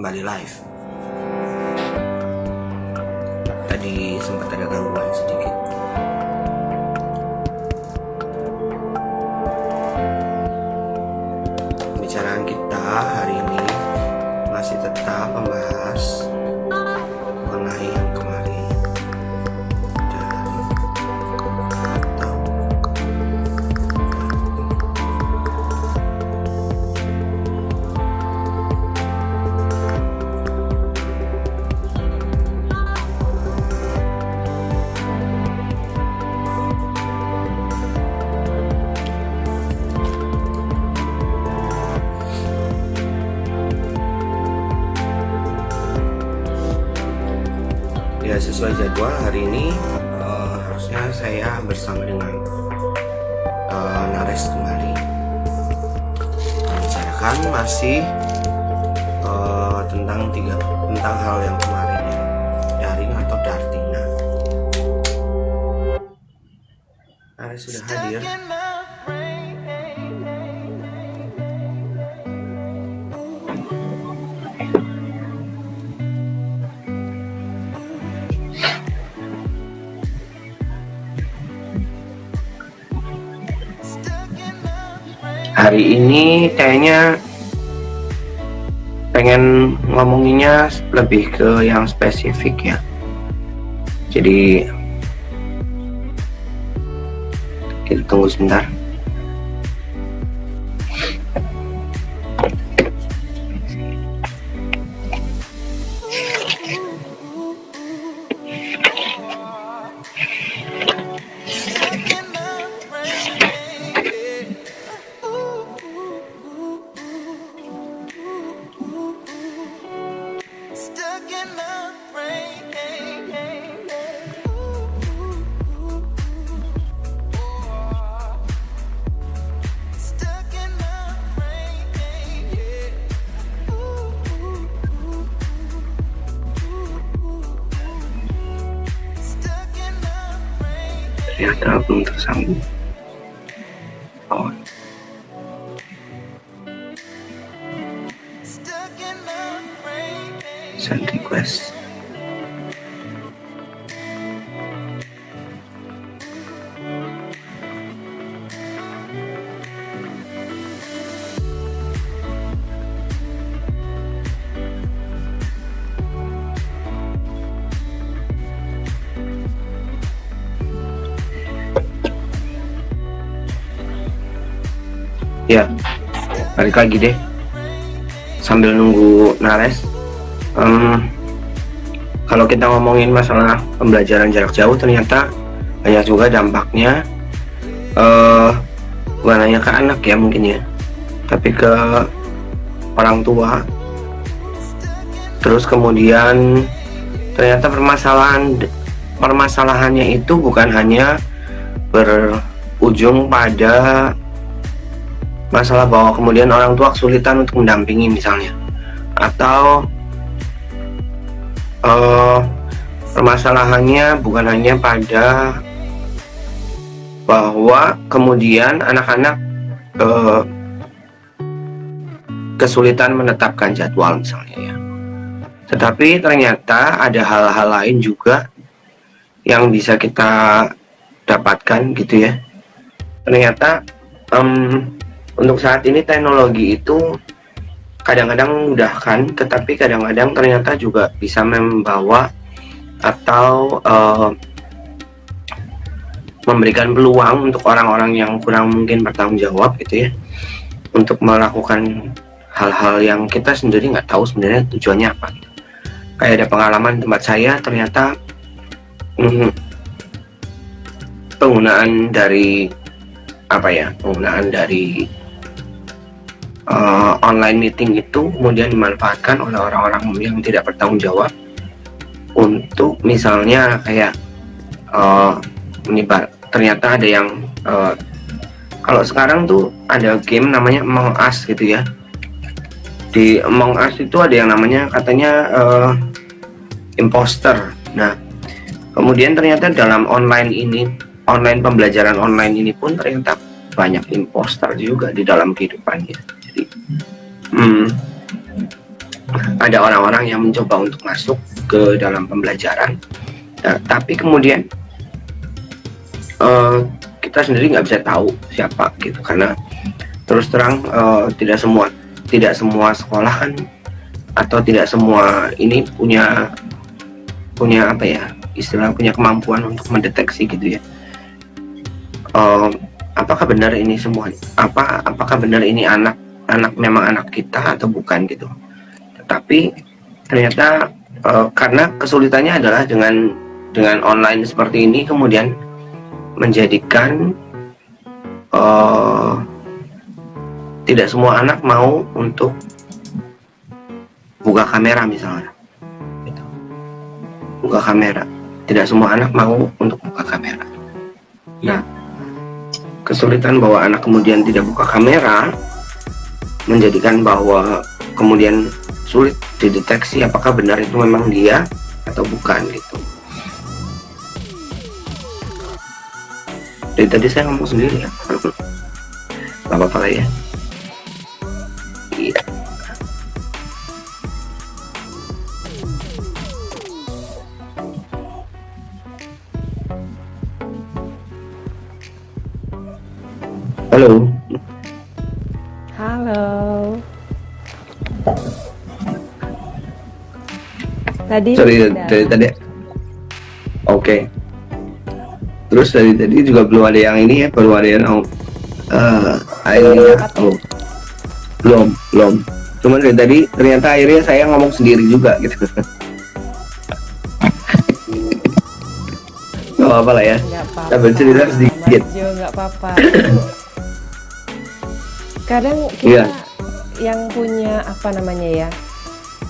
kembali live. Tadi sempat ada gangguan sedikit. Pembicaraan kita hari ini masih tetap membahas mengenai yang kemarin dari atau ya, sesuai jadwal hari ini harusnya saya bersama dengan Nares kembali membicarakan masih tentang hal yang kemarin ya, daring atau dartina. Nares sudah hadir. Hari ini kayaknya pengen ngomonginnya lebih ke yang spesifik ya. Jadi kita tunggu sebentar. Ternyata belum tersambung. Send request. Ya, balik lagi deh sambil nunggu Nares. Kalau kita ngomongin masalah pembelajaran jarak jauh, ternyata banyak juga dampaknya, bukan hanya ke anak ya mungkin ya, tapi ke orang tua. Terus kemudian ternyata permasalahannya itu bukan hanya berujung pada masalah bahwa kemudian orang tua kesulitan untuk mendampingi misalnya, atau permasalahannya bukan hanya pada bahwa kemudian anak-anak kesulitan menetapkan jadwal misalnya ya, tetapi ternyata ada hal-hal lain juga yang bisa kita dapatkan gitu ya. Ternyata untuk saat ini teknologi itu kadang-kadang memudahkan, tetapi kadang-kadang ternyata juga bisa membawa atau memberikan peluang untuk orang-orang yang kurang mungkin bertanggung jawab gitu ya, untuk melakukan hal-hal yang kita sendiri nggak tahu sebenarnya tujuannya apa gitu. Kayak ada pengalaman tempat saya, ternyata penggunaan dari online meeting itu kemudian dimanfaatkan oleh orang-orang yang tidak bertanggung jawab untuk misalnya kayak menyebar. Ternyata ada yang kalau sekarang tuh ada game namanya Among Us gitu ya. Di Among Us itu ada yang namanya katanya imposter. Nah, kemudian ternyata dalam online pembelajaran online ini pun ternyata banyak imposter juga di dalam kehidupannya. Jadi ada orang-orang yang mencoba untuk masuk ke dalam pembelajaran. Nah, tapi kemudian kita sendiri nggak bisa tahu siapa gitu, karena terus terang tidak semua sekolah kan, atau tidak semua ini punya apa ya, istilah punya kemampuan untuk mendeteksi gitu ya. Apakah benar ini semua, apakah benar ini anak memang anak kita atau bukan gitu. Tetapi ternyata karena kesulitannya adalah dengan online seperti ini, kemudian menjadikan tidak semua anak mau untuk buka kamera misalnya gitu. Buka kamera, tidak semua anak mau untuk buka kamera. Nah, kesulitan bahwa anak kemudian tidak buka kamera menjadikan bahwa kemudian sulit dideteksi apakah benar itu memang dia atau bukan gitu. Dari tadi saya ngomong sendiri ya, gak apa-apa lah ya. Iya. Halo. Halo. Tadi dari tadi. Oke. Terus dari tadi juga belum ada yang ini ya, baru ada yang akhirnya belum. Cuman dari tadi ternyata akhirnya saya ngomong sendiri juga gitu. Gak apa-apa lah ya. Kita bercerita sedikit. Nggak apa-apa. Kadang kita yang punya apa namanya ya,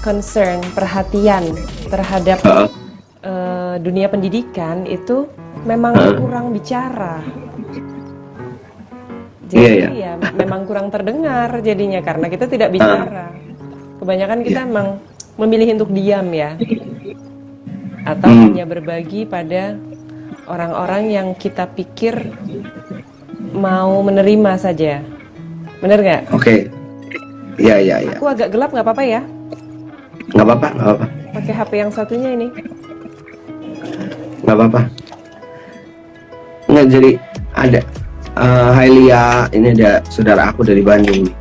concern, perhatian terhadap dunia pendidikan itu memang kurang bicara. Jadi ya memang kurang terdengar jadinya karena kita tidak bicara. Kebanyakan kita memang memilih untuk diam ya, atau hanya berbagi pada orang-orang yang kita pikir mau menerima saja. Bener nggak? Oke. Iya. Aku agak gelap, nggak apa-apa ya? Nggak apa-apa. Pakai HP yang satunya ini. Nggak apa-apa. Nggak, jadi ada Hai Lia, ini ada saudara aku dari Bandung nih.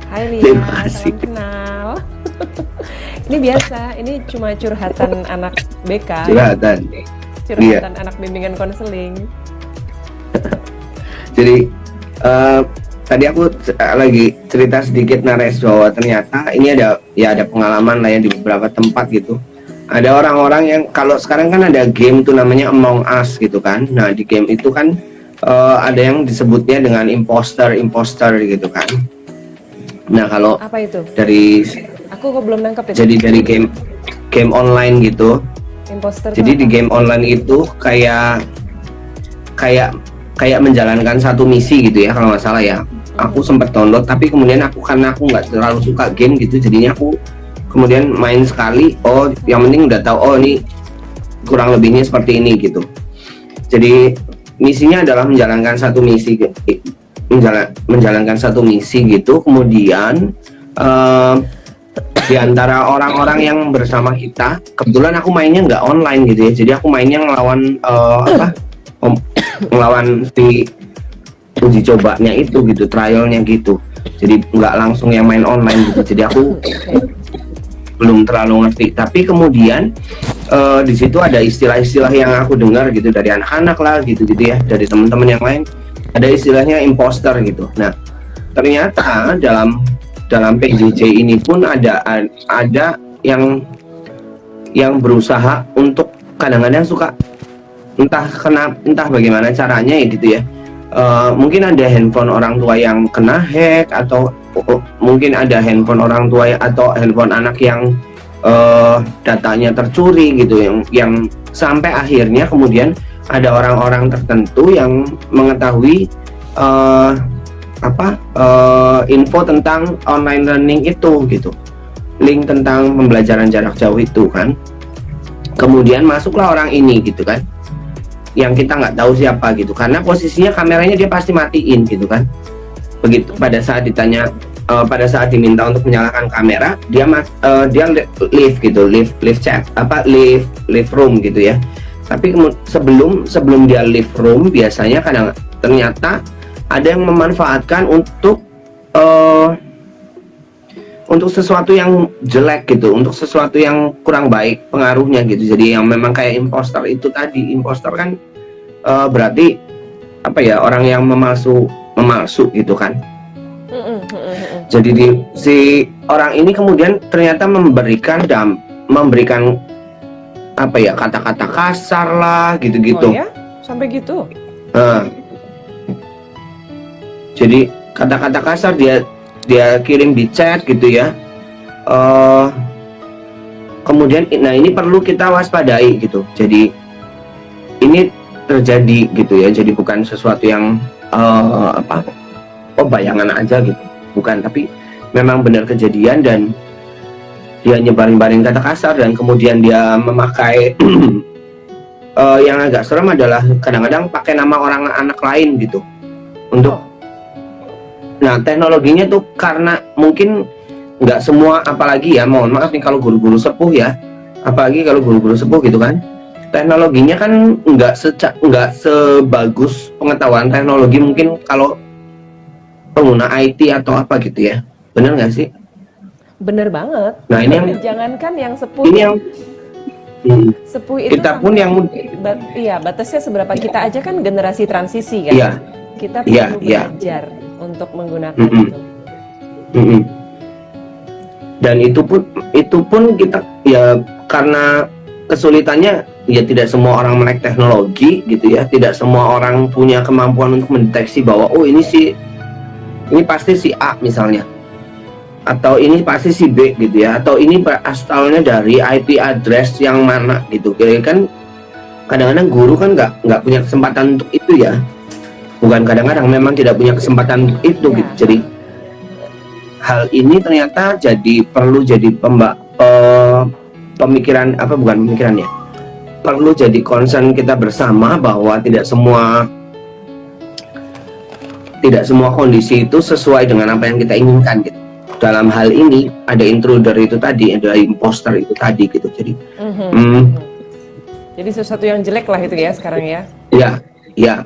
Hai Lia, salam kenal. Ini biasa, ini cuma curhatan anak BK. Curhatan Anak bimbingan konseling. Jadi tadi aku lagi cerita sedikit nares bahwa ternyata ini ada pengalaman lah ya di beberapa tempat gitu. Ada orang-orang yang kalau sekarang kan ada game tuh namanya Among Us gitu kan. Nah di game itu kan ada yang disebutnya dengan imposter gitu kan. Nah kalau apa itu? Dari aku kok belum nangkep itu. Jadi dari game online gitu. Imposter. Jadi di game online itu kayak menjalankan satu misi gitu ya kalau nggak salah ya. Aku sempat download tapi kemudian karena aku nggak terlalu suka game gitu, jadinya aku kemudian main sekali. Oh, yang penting udah tahu. Oh, ini kurang lebihnya seperti ini gitu. Jadi misinya adalah menjalankan satu misi gitu. Kemudian di antara orang-orang yang bersama kita, kebetulan aku mainnya nggak online gitu ya. Jadi aku mainnya ngelawan ngelawan si uji cobanya itu gitu, trialnya gitu. Jadi nggak langsung yang main online gitu. Jadi aku belum terlalu ngerti. Tapi kemudian di situ ada istilah-istilah yang aku dengar gitu dari anak-anak lah gitu ya, dari teman-teman yang lain. Ada istilahnya imposter gitu. Nah ternyata dalam PJJ ini pun ada yang berusaha untuk kadang-kadang suka entah bagaimana caranya ya gitu ya. Mungkin ada handphone orang tua yang kena hack, atau mungkin ada handphone orang tua atau handphone anak yang datanya tercuri gitu, yang sampai akhirnya kemudian ada orang-orang tertentu yang mengetahui info tentang online learning itu gitu, link tentang pembelajaran jarak jauh itu kan. Kemudian masuklah orang ini gitu kan, yang kita nggak tahu siapa gitu, karena posisinya kameranya dia pasti matiin gitu kan. Begitu pada saat ditanya pada saat diminta untuk menyalakan kamera, dia leave gitu, leave chat, leave room gitu ya. Tapi sebelum dia leave room, biasanya ternyata ada yang memanfaatkan untuk sesuatu yang jelek gitu, untuk sesuatu yang kurang baik pengaruhnya gitu. Jadi yang memang kayak imposter itu tadi. Imposter kan berarti apa ya, orang yang memalsu gitu kan. Jadi si orang ini kemudian ternyata memberikan apa ya, kata-kata kasar lah gitu-gitu. Oh ya? Sampai gitu? Jadi kata-kata kasar dia kirim di chat gitu ya. Kemudian ini perlu kita waspadai gitu. Jadi ini terjadi gitu ya. Jadi bukan sesuatu yang bayangan aja gitu. Bukan, tapi memang benar kejadian, dan dia nyebarin kata kasar, dan kemudian dia memakai yang agak serem adalah kadang-kadang pakai nama anak lain gitu untuk. Nah, teknologinya tuh karena mungkin nggak semua, apalagi ya, mohon maaf nih kalau guru-guru sepuh ya, apalagi kalau guru-guru sepuh gitu kan, teknologinya kan nggak sebagus pengetahuan teknologi mungkin kalau pengguna IT atau apa gitu ya, bener nggak sih? Bener banget. Nah ini yang jangankan yang sepuh, ini yang sepuh itu kita pun yang iya, batasnya seberapa, kita aja kan generasi transisi kan. Iya. Kita perlu belajar untuk menggunakan itu. Dan itu pun kita ya, karena kesulitannya ya, tidak semua orang melek teknologi gitu ya, tidak semua orang punya kemampuan untuk mendeteksi bahwa ini pasti si A misalnya, atau ini pasti si B gitu ya, atau ini asalnya dari IP address yang mana gitu. Jadi kan kadang-kadang guru kan nggak punya kesempatan untuk itu ya. Bukan kadang-kadang, memang tidak punya kesempatan untuk itu gitu. Jadi hal ini ternyata perlu jadi pemikiran, bukan pemikiran ya, perlu jadi concern kita bersama bahwa tidak semua kondisi itu sesuai dengan apa yang kita inginkan gitu. Dalam hal ini ada intruder itu tadi, ada imposter itu tadi gitu. Jadi jadi sesuatu yang jelek lah itu ya sekarang ya. Ya,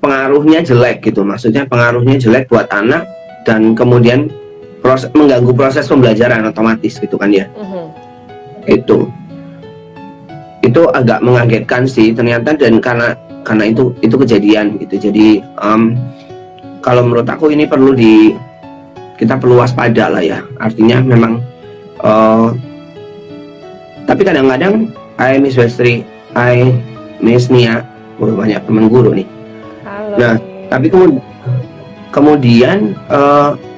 pengaruhnya jelek gitu, maksudnya pengaruhnya jelek buat anak, dan kemudian mengganggu proses pembelajaran otomatis gitu kan ya. Itu agak mengagetkan sih ternyata, dan karena itu kejadian gitu. Jadi kalau menurut aku ini kita perlu waspada lah ya. Artinya memang tapi kadang-kadang I miss Westri, I miss Nia, banyak teman guru nih. Halo. Nah, tapi kemudian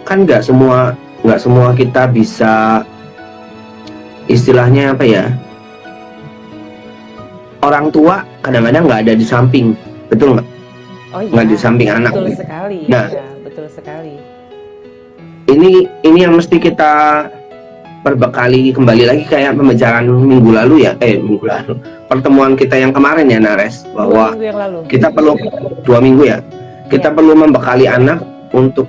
kan nggak semua kita bisa, istilahnya apa ya, orang tua kadang-kadang nggak ada di samping, betul nggak? Oh iya, nggak di samping anak. Betul sekali. Nah, ya, betul sekali. Ini yang mesti kita perbekali kembali lagi, kayak pembicaraan minggu lalu ya, pertemuan kita yang kemarin ya Nares, bahwa 2 minggu yang lalu. kita perlu 2 minggu ya, kita perlu membekali anak untuk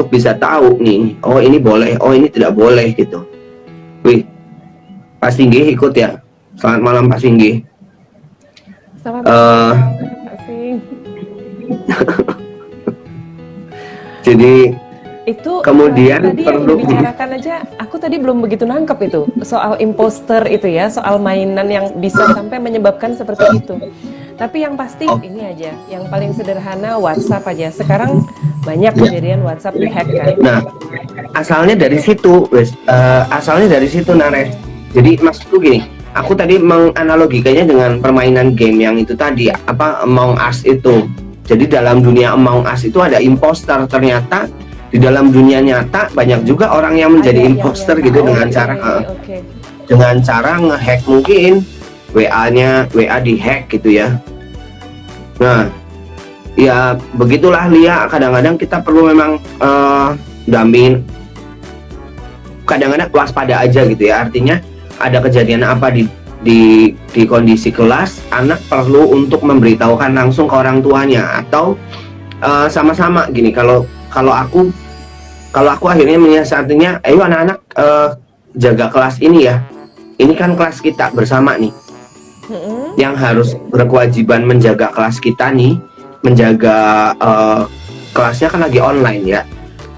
bisa tahu nih, oh ini boleh, oh ini tidak boleh gitu. Wih, Pak Singgih ikut ya. Selamat malam Pak Singgih. Selamat malam Pak Sing. Jadi itu kemudian tadi perlu yang dibicarakan aja, aku tadi belum begitu nangkep itu soal imposter itu ya, soal mainan yang bisa sampai menyebabkan seperti itu. Tapi yang pasti ini aja, yang paling sederhana WhatsApp aja. Sekarang banyak kejadian WhatsApp dihack kan. Nah, asalnya dari situ, Nares. Jadi maksudku gini, aku tadi menganalogikannya dengan permainan game yang itu tadi, Among Us itu. Jadi dalam dunia Among Us itu ada imposter, ternyata di dalam dunia nyata banyak juga orang yang menjadi imposter gitu, dengan cara ngehack mungkin WA dihack gitu ya. Nah, ya begitulah Lia, kadang-kadang kita perlu memang dampingin, kadang-kadang waspada aja gitu ya. Artinya ada kejadian apa di kondisi kelas, anak perlu untuk memberitahukan langsung ke orang tuanya, atau sama-sama gini, kalau aku kalau aku akhirnya menyiasatinya, ayo anak-anak jaga kelas ini ya. Ini kan kelas kita bersama nih. Yang harus berkewajiban menjaga kelas kita nih, menjaga kelasnya kan lagi online ya,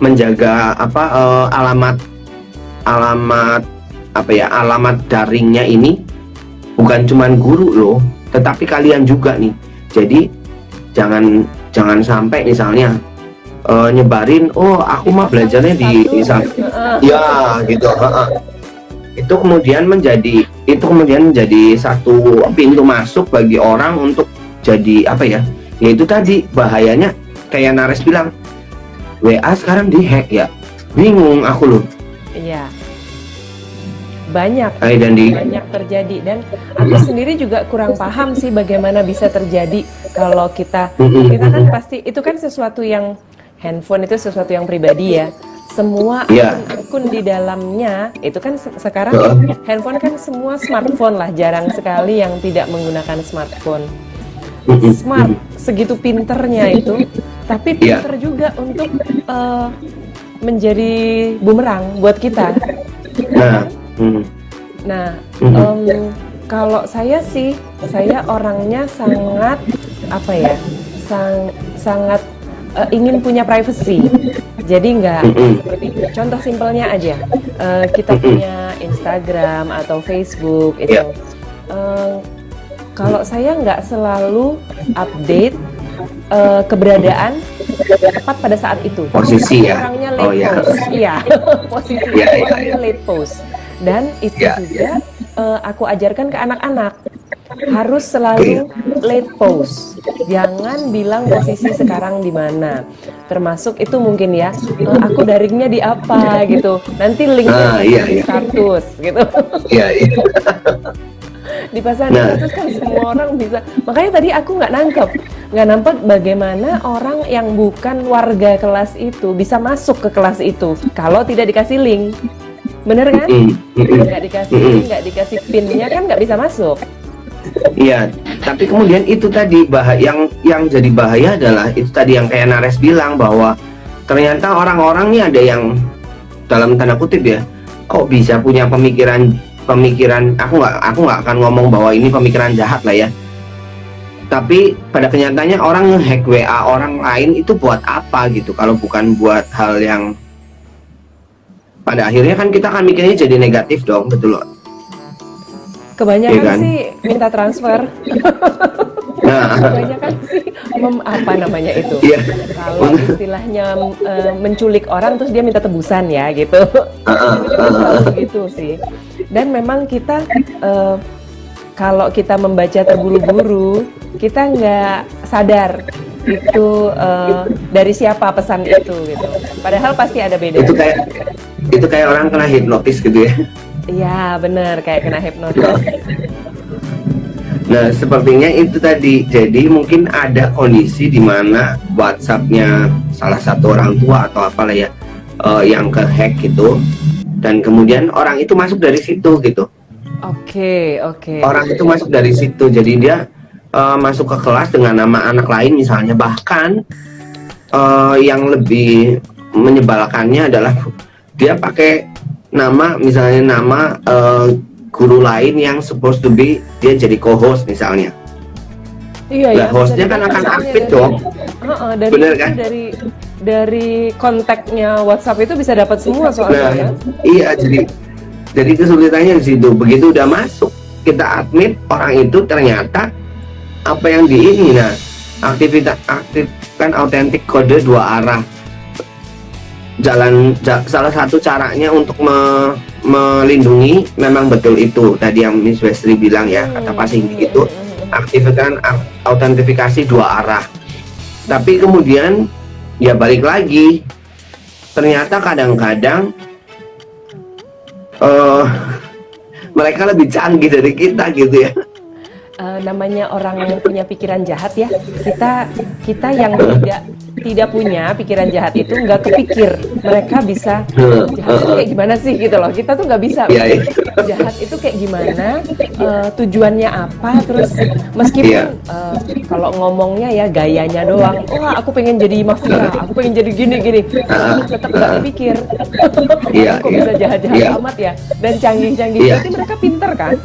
menjaga alamat daringnya ini bukan cuman guru loh, tetapi kalian juga nih. Jadi jangan sampai misalnya nyebarin, oh aku mah belajarnya di misalnya ya gitu. Itu kemudian menjadi satu pintu masuk bagi orang untuk jadi itu tadi bahayanya, kayak Nares bilang, WA sekarang dihack ya, bingung aku loh. Iya, banyak terjadi, dan aku sendiri juga kurang paham sih bagaimana bisa terjadi kalau kita kan pasti itu kan sesuatu yang handphone itu sesuatu yang pribadi ya. Semua akun di dalamnya itu kan sekarang handphone kan semua smartphone lah, jarang sekali yang tidak menggunakan smartphone. Smart, segitu pinternya itu, tapi pinter juga untuk menjadi bumerang buat kita. Nah, kalau saya sih, saya orangnya sangat sangat ingin punya privacy. Jadi nggak seperti contoh simpelnya aja, kita punya Instagram atau Facebook itu. Kalau saya nggak selalu update keberadaan tepat pada saat itu. Posisi ya. Orangnya late post. Iya, posisi orangnya late post. Dan itu juga aku ajarkan ke anak-anak, harus selalu late post. Jangan bilang posisi sekarang di mana. Termasuk itu mungkin ya, aku daringnya di apa gitu. Nanti linknya di status gitu. Dipasang di status kan semua orang bisa. Makanya tadi aku nggak nangkep bagaimana orang yang bukan warga kelas itu bisa masuk ke kelas itu kalau tidak dikasih link. Bener kan? Nggak dikasih link, nggak dikasih pinnya kan nggak bisa masuk. Iya, tapi kemudian itu tadi yang jadi bahaya adalah itu tadi yang kayak Nares bilang, bahwa ternyata orang-orang nih ada yang dalam tanda kutip ya, kok bisa punya pemikiran aku nggak akan ngomong bahwa ini pemikiran jahat lah ya, tapi pada kenyataannya orang nge-hack WA orang lain itu buat apa gitu, kalau bukan buat hal yang pada akhirnya kan kita akan mikirnya jadi negatif dong, betul loh. Kebanyakan sih minta transfer. Kebanyakan sih apa namanya itu? Kalau istilahnya menculik orang terus dia minta tebusan ya gitu. Gitu sih. Dan memang kita kalau kita membaca terburu-buru, kita nggak sadar itu dari siapa pesan itu gitu. Padahal pasti ada beda. Itu kayak orang kena hipnotis gitu ya. Iya benar, kayak kena hipnotis. Nah sepertinya itu tadi, jadi mungkin ada kondisi di mana WhatsApp-nya salah satu orang tua atau apalah ya yang ke-hack gitu, dan kemudian orang itu masuk dari situ gitu. Oke. Orang itu masuk dari situ, jadi dia masuk ke kelas dengan nama anak lain misalnya, bahkan yang lebih menyebalkannya adalah dia pakai nama guru lain yang supposed to be dia jadi co-host misalnya. Iya, hostnya kan akan aktif dong. Bener kan? Dari kontaknya WhatsApp itu bisa dapat semua soalnya. Iya, jadi kesulitannya di situ. Begitu udah masuk, kita admit orang itu ternyata apa yang diingin. Nah, aktifkan autentik kode 2 arah. Salah satu caranya untuk melindungi memang betul itu tadi yang Miss Westri bilang ya, kata Pak Singgi itu, aktifkan autentifikasi 2 arah. Tapi kemudian ya balik lagi, ternyata kadang-kadang mereka lebih canggih dari kita gitu ya. Namanya orang yang punya pikiran jahat ya, kita yang tidak punya pikiran jahat itu nggak kepikir mereka bisa jahat itu kayak gimana sih gitu loh. Kita tuh nggak bisa jahat itu kayak gimana, tujuannya apa, terus meskipun kalau ngomongnya ya gayanya doang, wah aku pengen jadi mafia, aku pengen jadi gini-gini, tetap nggak kepikir kok bisa jahat-jahat amat ya, dan canggih-canggih, berarti mereka pinter kan?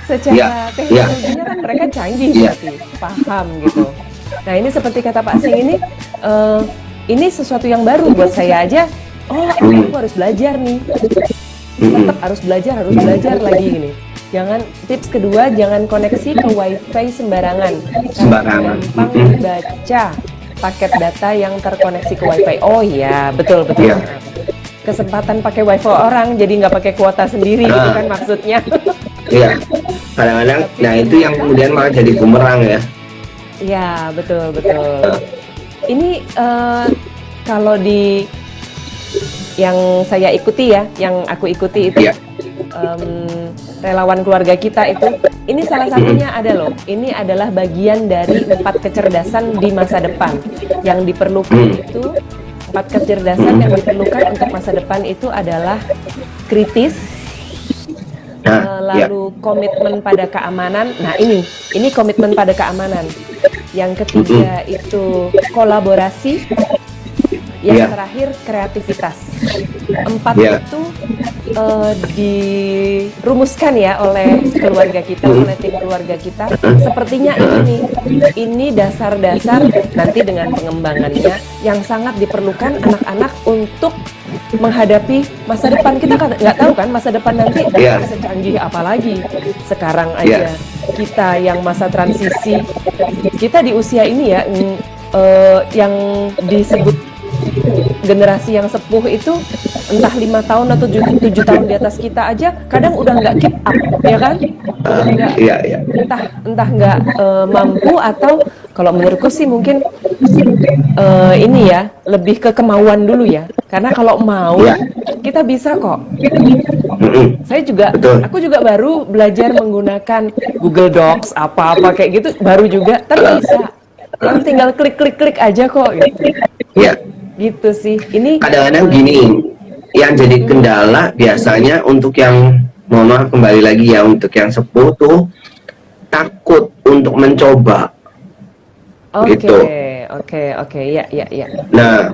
Secara teknologinya kan mereka canggih, berarti paham gitu. Nah ini seperti kata Pak Sing ini sesuatu yang baru buat saya aja. Oh, aku harus belajar nih. Tetap harus belajar lagi gini. Jangan, tips kedua, jangan koneksi ke wifi sembarangan. Gampang dibaca paket data yang terkoneksi ke wifi. Oh iya, betul. Kesempatan pakai wifi orang, jadi nggak pakai kuota sendiri, gitu kan maksudnya. Iya, kadang-kadang, nah itu yang kemudian malah jadi bumerang ya. Iya, betul. Ini kalau di yang saya ikuti ya, yang aku ikuti itu relawan keluarga kita itu, ini salah satunya ada loh. Ini adalah bagian dari 4 kecerdasan di masa depan yang diperlukan itu. 4 kecerdasan yang diperlukan untuk masa depan itu adalah kritis, lalu komitmen pada keamanan. Nah ini komitmen pada keamanan. Yang ketiga itu kolaborasi. Yang terakhir kreativitas. 4 itu dirumuskan ya oleh keluarga kita, oleh tim keluarga kita. Sepertinya ini dasar-dasar nanti dengan pengembangannya yang sangat diperlukan anak-anak untuk menghadapi masa depan. Kita nggak tahu kan masa depan nanti secanggih apa lagi. Sekarang aja kita yang masa transisi, kita di usia ini ya, yang disebut generasi yang sepuh itu entah 5 tahun atau 7 tahun di atas kita aja kadang udah nggak keep up, ya kan? Entah nggak mampu, atau kalau menurutku sih mungkin ini ya lebih ke kemauan dulu ya, karena kalau mau kita bisa kok. Aku juga baru belajar menggunakan Google Docs apa kayak gitu, baru juga, tapi bisa. Tinggal klik aja kok gitu. Gitu sih. Ini kadang-kadang gini, yang jadi kendala biasanya untuk yang, mohon maaf kembali lagi ya, untuk yang sepuh tuh takut untuk mencoba. Oke, ya. Nah,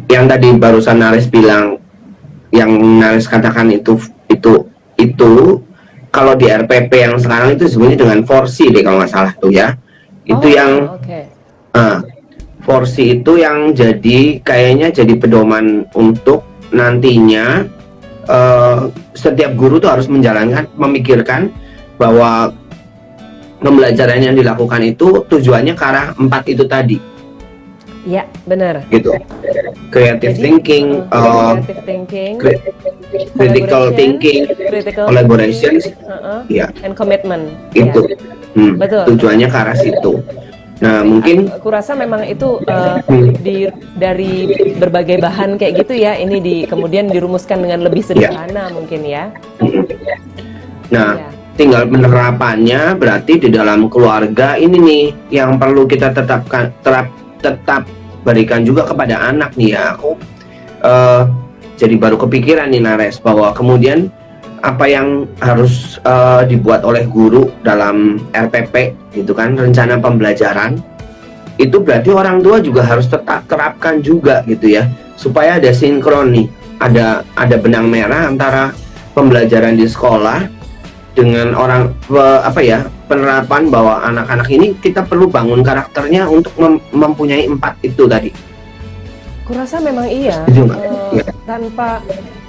yang tadi barusan Naris bilang, yang Naris katakan itu kalau di RPP yang sekarang itu sebenarnya dengan forsi deh kalau nggak salah tuh ya. Itu forsi itu yang kayaknya jadi pedoman untuk nantinya setiap guru tuh harus memikirkan bahwa pembelajaran yang dilakukan itu tujuannya ke arah 4 itu tadi. Ya, benar. Gitu. Creative thinking, critical thinking, collaboration, and commitment. Itu. Betul. Tujuannya ke arah situ. Nah, mungkin aku rasa memang itu dari berbagai bahan kayak gitu ya, ini kemudian dirumuskan dengan lebih sederhana mungkin ya. Nah, tinggal penerapannya berarti di dalam keluarga ini nih yang perlu kita tetap berikan juga kepada anak nih ya. Aku jadi baru kepikiran nih Nares, bahwa kemudian apa yang harus dibuat oleh guru dalam RPP gitu kan, rencana pembelajaran, itu berarti orang tua juga harus tetap terapkan juga gitu ya, supaya ada sinkron nih, ada benang merah antara pembelajaran di sekolah dengan penerapan bahwa anak-anak ini kita perlu bangun karakternya untuk mempunyai 4 itu tadi. Kurasa memang iya,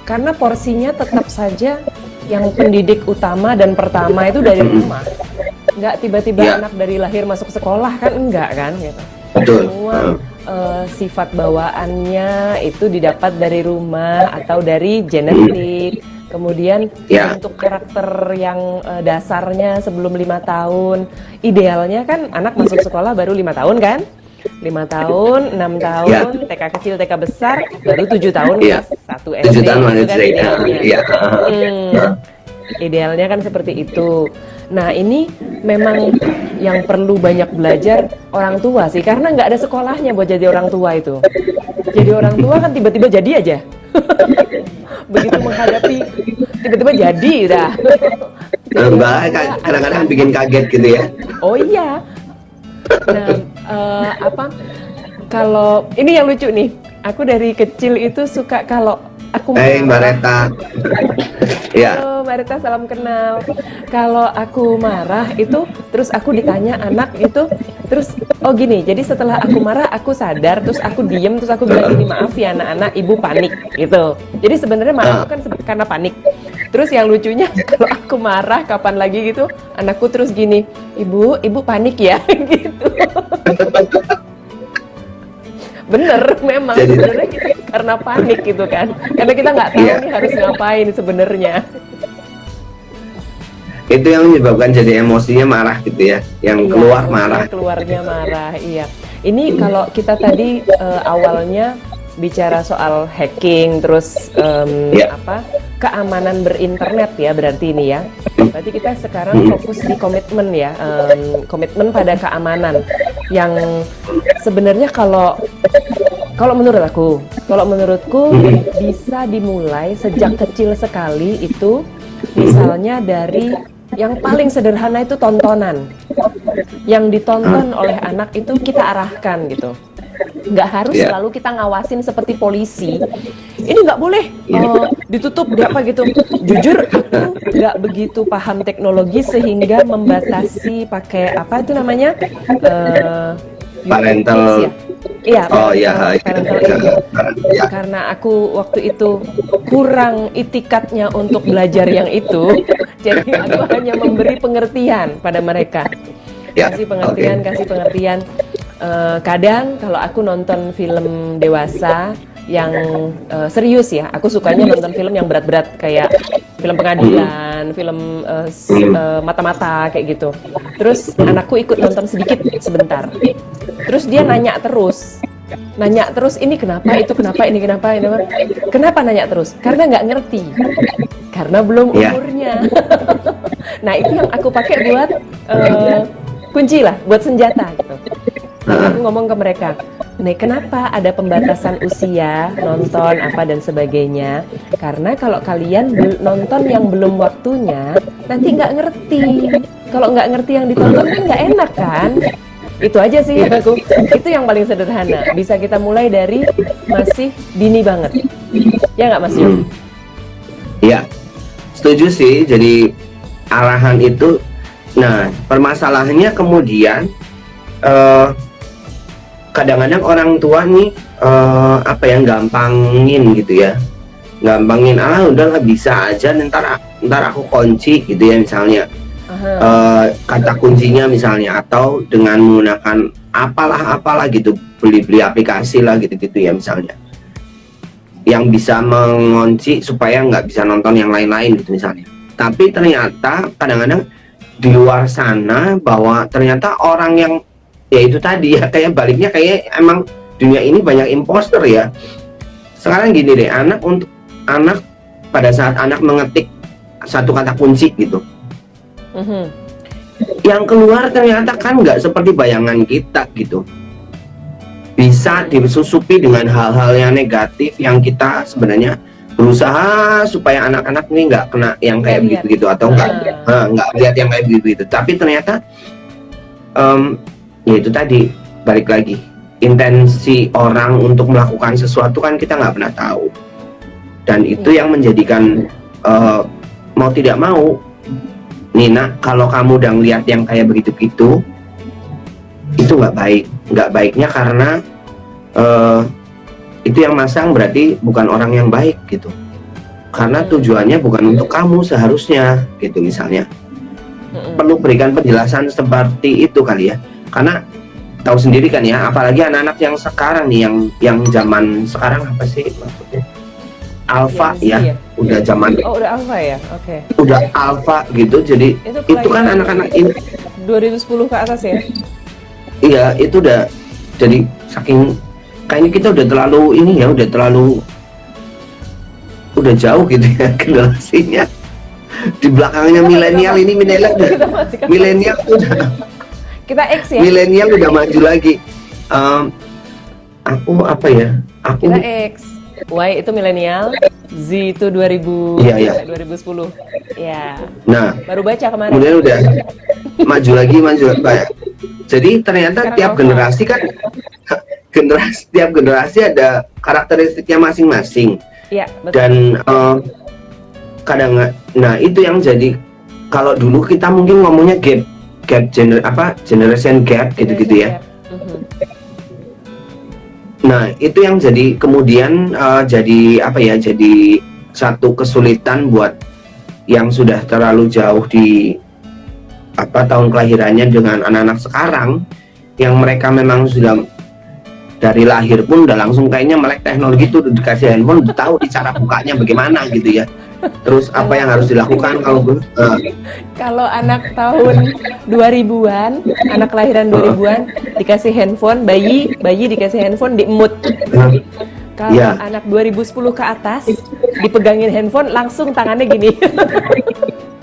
karena porsinya tetap saja yang pendidik utama dan pertama itu dari rumah. Nggak tiba-tiba anak dari lahir masuk sekolah kan, enggak kan gitu. Semua sifat bawaannya itu didapat dari rumah atau dari genetik. Kemudian untuk karakter yang dasarnya sebelum 5 tahun, idealnya kan anak masuk sekolah baru 5 tahun kan? 5 tahun, 6 tahun, TK kecil, TK besar, baru 7 tahun kelas 1 SD. 7 tahun gitu kan idealnya. Idealnya kan seperti itu. Nah, ini memang yang perlu banyak belajar orang tua sih, karena nggak ada sekolahnya buat jadi orang tua itu. Jadi orang tua kan tiba-tiba jadi aja. Begitu menghadapi, tiba-tiba jadi udah. Mbak kadang-kadang bikin kaget gitu ya. Oh iya. Nah, kalau ini yang lucu nih, aku dari kecil itu suka kalau aku Mbak Reta. Ya. Halo Mbak Rita, salam kenal. Kalau aku marah itu, terus aku ditanya anak itu, terus oh gini, jadi setelah aku marah aku sadar, terus aku diem, terus aku bilang gini, maaf ya anak-anak, ibu panik gitu. Jadi sebenarnya marah itu kan karena panik. Terus yang lucunya kalau aku marah kapan lagi gitu, anakku terus gini, ibu panik ya gitu. Bener, memang sebenarnya kita karena panik gitu kan, karena kita nggak tahu nih harus ngapain sebenarnya. Itu yang menyebabkan jadi emosinya marah gitu ya, yang keluar marah. Keluarnya marah, iya. Ini kalau kita tadi awalnya bicara soal hacking, terus keamanan berinternet ya, berarti ini ya. Berarti kita sekarang fokus di komitmen ya, komitmen pada keamanan. Yang sebenarnya kalau menurutku bisa dimulai sejak kecil sekali itu, misalnya dari yang paling sederhana itu tontonan. Yang ditonton oleh anak itu kita arahkan gitu. Nggak harus selalu kita ngawasin seperti polisi. Ini nggak boleh ditutup di apa gitu. Jujur aku nggak begitu paham teknologi sehingga membatasi pakai apa itu namanya parental. Iya, parental karena aku waktu itu kurang itikatnya untuk belajar yang itu, jadi aku hanya memberi pengertian pada mereka. Kasih pengertian. Kadang kalau aku nonton film dewasa yang serius ya, aku sukanya nonton film yang berat-berat kayak film pengadilan, film mata-mata kayak gitu. Terus anakku ikut nonton sedikit sebentar. Terus dia nanya terus, ini kenapa, itu kenapa, ini kenapa, kenapa nanya terus? Karena nggak ngerti, karena belum umurnya. Nah itu yang aku pakai buat kunci lah, buat senjata gitu. Aku ngomong ke mereka, nih kenapa ada pembatasan usia, nonton apa dan sebagainya? Karena kalau kalian nonton yang belum waktunya, nanti nggak ngerti. Kalau nggak ngerti yang ditonton kan nggak enak kan? Itu aja sih aku. Itu yang paling sederhana. Bisa kita mulai dari masih dini banget. Ya nggak Mas Yul? Iya, setuju sih. Jadi arahan itu, nah permasalahannya kemudian kadang-kadang orang tua nih gampangin gitu ya, gampangin udahlah bisa aja ntar aku kunci gitu ya misalnya. Kata kuncinya misalnya, atau dengan menggunakan apalah gitu, beli aplikasi lah gitu ya misalnya, yang bisa mengunci supaya nggak bisa nonton yang lain-lain gitu misalnya. Tapi ternyata kadang-kadang di luar sana bahwa ternyata orang yang ya itu tadi ya, kayak baliknya kayak emang dunia ini banyak imposter ya. Sekarang gini deh, anak pada saat anak mengetik satu kata kunci gitu, yang keluar ternyata kan nggak seperti bayangan kita gitu, bisa disusupi dengan hal-hal yang negatif yang kita sebenarnya berusaha supaya anak-anak ini nggak kena yang kayak begitu-gitu, atau nggak lihat yang kayak begitu-gitu. Tapi ternyata ya itu tadi, balik lagi, intensi orang untuk melakukan sesuatu kan kita nggak pernah tahu, dan itu yang menjadikan mau tidak mau, Nina, kalau kamu udah ngeliat yang kayak begitu-gitu, itu nggak baiknya karena itu yang masang berarti bukan orang yang baik gitu, karena tujuannya bukan untuk kamu seharusnya gitu misalnya. Perlu berikan penjelasan seperti itu kali ya, karena tahu sendiri kan ya, apalagi anak-anak yang sekarang nih, yang zaman sekarang apa sih maksudnya, alfa ya, udah zaman udah alfa ya, udah alfa gitu. Jadi itu kan anak-anak ini 2010 ke atas ya. Iya, itu udah jadi saking kayaknya kita udah terlalu ini ya, udah jauh gitu ya generasinya. Di belakangnya milenial ini Kita masih kan milenial udah kita X ya. milenial udah maju lagi. Aku apa ya? Aku Kita X. Y itu milenial, Z itu 2000 Iya, iya. 2010. Ya. nah Baru baca kemarin. kemudian udah maju lagi banyak. Jadi ternyata Sekarang tiap lokal. generasi kan tiap generasi ada karakteristiknya masing-masing. Iya, betul. Dan kadang nah itu yang jadi, kalau dulu kita mungkin ngomongnya generation gap gitu-gitu ya. Mhm. Nah itu yang jadi kemudian jadi apa ya, jadi satu kesulitan buat yang sudah terlalu jauh di tahun kelahirannya dengan anak-anak sekarang, yang mereka memang sudah dari lahir pun udah langsung kayaknya melek teknologi tuh, dikasih handphone udah tahu di cara bukanya bagaimana gitu ya. Terus apa yang harus dilakukan Kalau anak tahun 2000-an, anak kelahiran 2000-an dikasih handphone, bayi dikasih handphone di-mute. Kalau Iya. anak 2010 ke atas dipegangin handphone langsung tangannya gini.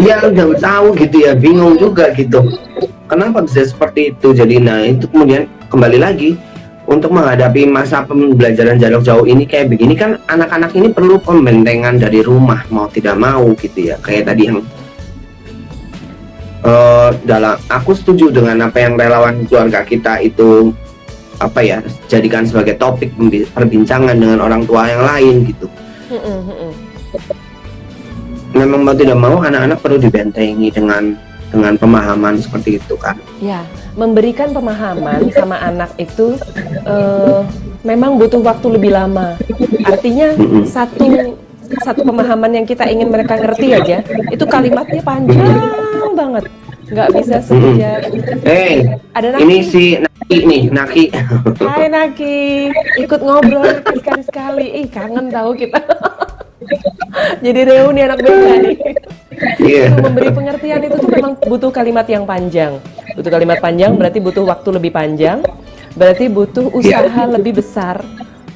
ya udah tahu gitu ya, bingung juga gitu kenapa bisa seperti itu. Jadi nah itu kemudian kembali lagi untuk menghadapi masa pembelajaran jarak jauh ini kayak begini kan, anak-anak ini perlu pembentengan dari rumah mau tidak mau gitu ya. Kayak tadi yang dalam aku setuju dengan apa yang relawan keluarga kita itu jadikan sebagai topik perbincangan dengan orang tua yang lain gitu. Memang mau tidak mau anak-anak perlu dibentengi dengan pemahaman seperti itu kan. Ya, memberikan pemahaman sama anak itu memang butuh waktu lebih lama. Artinya satu pemahaman yang kita ingin mereka ngerti aja, itu kalimatnya panjang banget. Nggak bisa sekejap. Ada Naki. Ini si Naki nih, Naki. Hai Naki, ikut ngobrol sekali-sekali. Kangen tahu kita. Jadi reuni anak beda nih. Iya. Memberi pengertian itu tuh memang butuh kalimat yang panjang. Butuh kalimat panjang berarti butuh waktu lebih panjang. Berarti butuh usaha lebih besar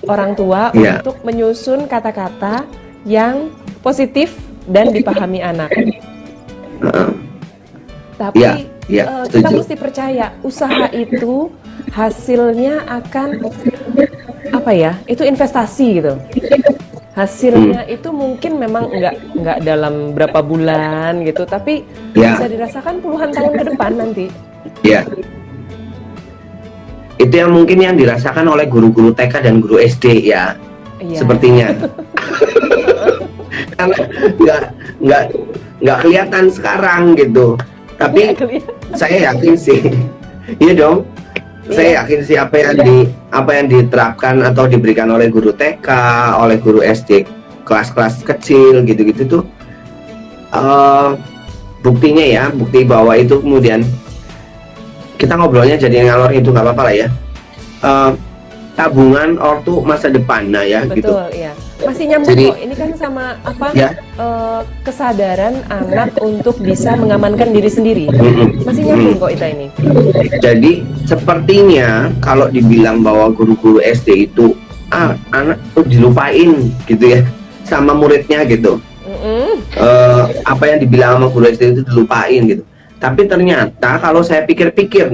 orang tua untuk menyusun kata-kata yang positif dan dipahami anak. Tapi kita mesti percaya usaha itu hasilnya akan itu investasi gitu. Hasilnya itu mungkin memang nggak dalam berapa bulan gitu, tapi bisa dirasakan puluhan tahun ke depan nanti. Iya. Itu yang mungkin yang dirasakan oleh guru-guru TK dan guru SD ya. Iya. Sepertinya. Karena nggak kelihatan sekarang gitu. Tapi saya yakin sih. Iya dong. Saya yakin sih apa yang diterapkan atau diberikan oleh guru TK, oleh guru SD kelas-kelas kecil gitu-gitu tuh buktinya ya, bukti bahwa itu kemudian kita ngobrolnya jadi ngalor itu nggak apa-apa lah ya. Tabungan ortu masa depan, nah ya. Betul, gitu. Ya. Masih nyambung kok. Ini kan sama kesadaran anak untuk bisa mengamankan diri sendiri. Masih nyambung kok Ita ini. Jadi sepertinya kalau dibilang bahwa guru-guru SD itu anak tuh dilupain gitu ya sama muridnya gitu. Apa yang dibilang sama guru SD itu dilupain gitu. Tapi ternyata kalau saya pikir-pikir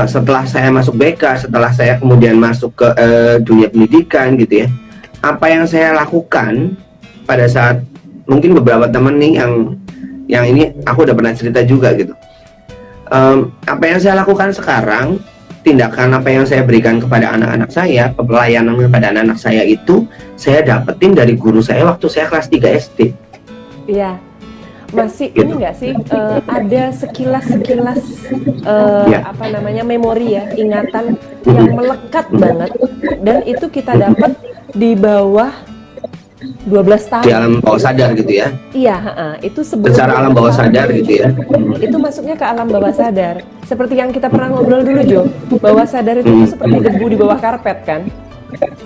setelah saya masuk BK, setelah saya kemudian masuk ke dunia pendidikan gitu ya, apa yang saya lakukan pada saat mungkin beberapa teman nih yang ini aku udah pernah cerita juga gitu, apa yang saya lakukan sekarang, tindakan apa yang saya berikan kepada anak-anak saya, pelayanan kepada anak-anak saya itu saya dapetin dari guru saya waktu saya kelas 3 SD. Iya. Masih ini nggak sih ada sekilas memori ya, ingatan yang melekat banget, dan itu kita dapat di bawah 12 tahun di alam bawah sadar gitu ya. Iya, itu secara alam bawah sadar gitu ya. Itu masuknya ke alam bawah sadar, seperti yang kita pernah ngobrol dulu Jo. Bawah sadar itu seperti debu di bawah karpet kan.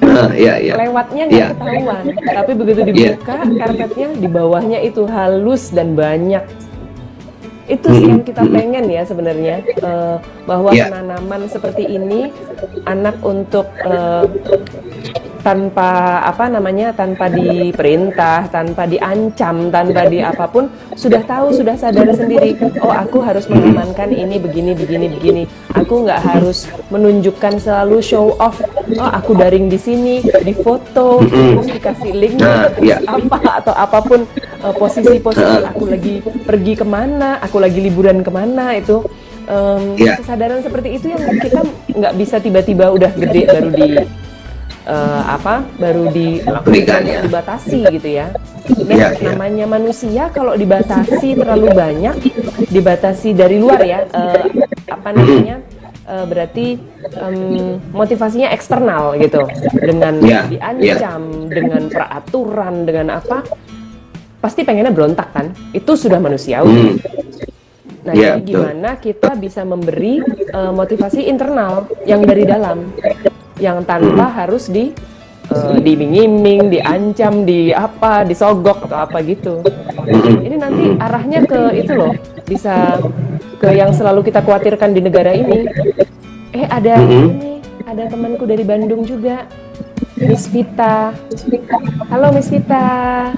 Lewatnya nggak ketahuan, tapi begitu dibuka karpetnya, di bawahnya itu halus dan banyak. Itu sih yang kita pengen ya sebenarnya, bahwa penanaman seperti ini anak untuk tanpa diperintah, tanpa diancam, tanpa di apapun, sudah tahu, sudah sadar sendiri. Oh, aku harus mengamankan ini begini, begini, begini. Aku nggak harus menunjukkan selalu show off. Oh, aku daring di sini, di foto, terus dikasih linknya, terus apa atau apapun posisi-posisi aku lagi pergi kemana, aku lagi liburan kemana itu. Kesadaran seperti itu yang kita nggak bisa tiba-tiba udah gede baru dibatasi gitu ya. Dan namanya manusia kalau dibatasi terlalu banyak, dibatasi dari luar ya, berarti motivasinya eksternal gitu, dengan diancam, dengan peraturan, dengan apa, pasti pengennya berontak kan, itu sudah manusiawi. Nah, jadi gimana kita bisa memberi motivasi internal yang dari dalam, yang tanpa harus diiming-iming, diancam, disogok atau apa gitu. Ini nanti arahnya ke itu loh, bisa ke yang selalu kita khawatirkan di negara ini. Ada temanku dari Bandung juga, Miss Vita. Halo Miss Vita.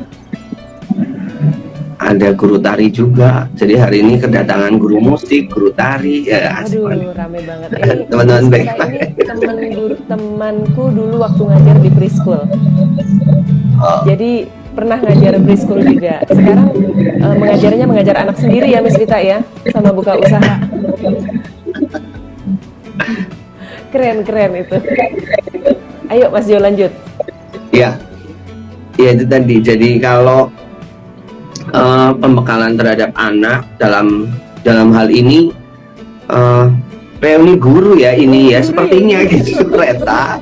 Ada guru tari juga. Jadi hari ini kedatangan guru musik, guru tari. Aduh, rame banget. Teman-teman baik. Ini temanku dulu waktu ngajar di preschool. Jadi pernah ngajar preschool juga. Sekarang mengajar anak sendiri ya, Miss Vita ya, sama buka usaha. Keren itu. Ayo Mas Jo lanjut. Ya itu tadi. Jadi kalau pembekalan terhadap anak dalam hal ini reuni guru ya ini ya sepertinya gitu ternyata.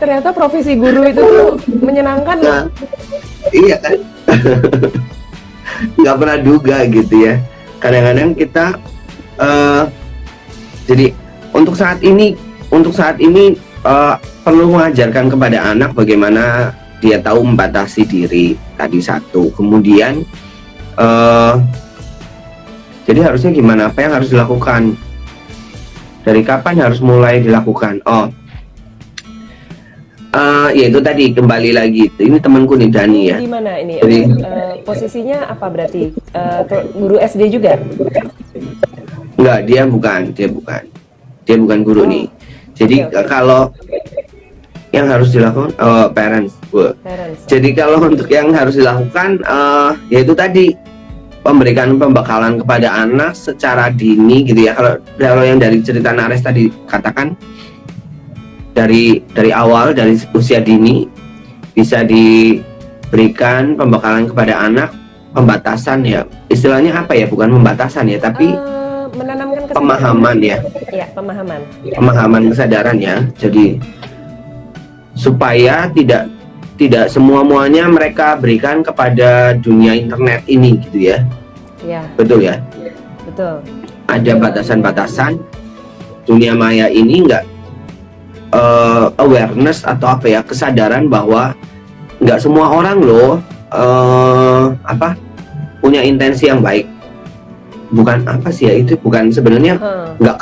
Ternyata profesi guru itu tuh menyenangkan loh. Iya kan. Nggak pernah duga gitu ya. Kadang-kadang kita jadi untuk saat ini perlu mengajarkan kepada anak bagaimana dia tahu membatasi diri tadi satu. Kemudian jadi harusnya gimana, apa yang harus dilakukan, dari kapan harus mulai dilakukan. Ya itu tadi kembali lagi, ini temanku nih Dani ya. Di mana ini? Jadi, posisinya apa berarti? Guru SD juga? Enggak, dia bukan guru nih. Jadi kalau yang harus dilakukan parents. Jadi kalau untuk yang harus dilakukan yaitu tadi memberikan pembekalan kepada anak secara dini gitu ya. Kalau yang dari cerita Nares tadi katakan dari awal, dari usia dini bisa diberikan pembekalan kepada anak, pembatasan ya. Istilahnya apa ya? Bukan pembatasan ya, tapi menanamkan pemahaman ya. Iya, pemahaman. Pemahaman kesadaran ya. Jadi supaya tidak semua-muanya mereka berikan kepada dunia internet ini gitu ya. Iya. Betul ya? Betul. Ada batasan-batasan dunia maya ini, nggak awareness atau apa ya, kesadaran bahwa nggak semua orang loh punya intensi yang baik. Bukan apa sih ya, itu bukan sebenarnya nggak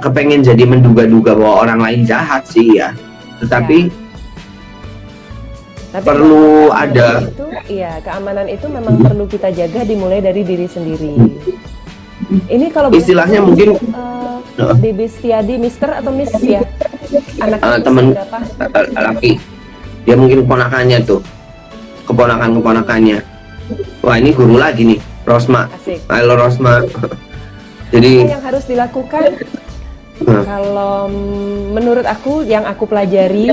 kepengen jadi menduga-duga bahwa orang lain jahat sih ya, tetapi perlu ada keamanan itu memang perlu kita jaga, dimulai dari diri sendiri. Ini kalau istilahnya mungkin Bibi Setiadi, Mister atau Miss ya, anak temen laki, dia mungkin keponakannya. Wah, ini guru lagi nih, Rosma. Asik. Halo Rosma. Jadi yang harus dilakukan, kalau menurut aku, yang aku pelajari,